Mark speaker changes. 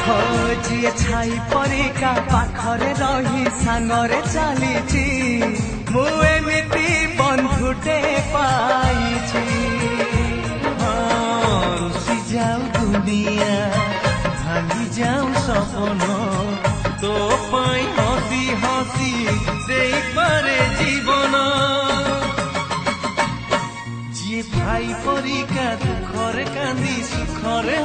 Speaker 1: ଯିଏ ଛାଇ ପରିକା ପାଖରେ ରହି ସାଙ୍ଗରେ ଚାଲିଛି ମୁଁ ଏମିତି ବନ୍ଧୁଟେ ପାଇଛି।
Speaker 2: ରୁଷି ଯାଉ ଦୁନିଆ ଭାଙ୍ଗି ଯାଉ ସପନ ତୋ ପାଇଁ ହସି ହସି ଦେଇପାରେ ଜୀବନ। ଯିଏ ଭାଇ ପରିକା ଦୁଃଖରେ କାନ୍ଦି ସୁଖରେ